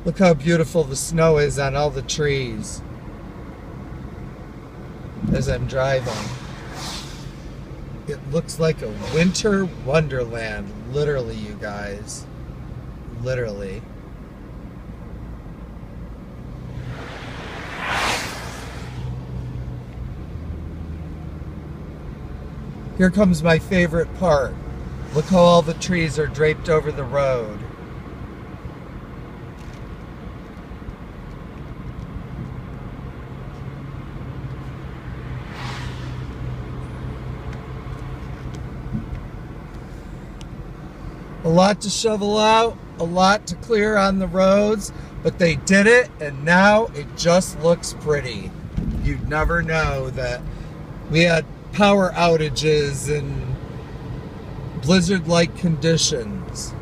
Look how beautiful the snow is on all the trees as I'm driving. It looks like a winter wonderland, literally, you guys. Literally. Here comes my favorite part. Look how all the trees are draped over the road. A lot to shovel out, a lot to clear on the roads, but they did it, and now it just looks pretty. You'd never know that we had power outages and blizzard-like conditions.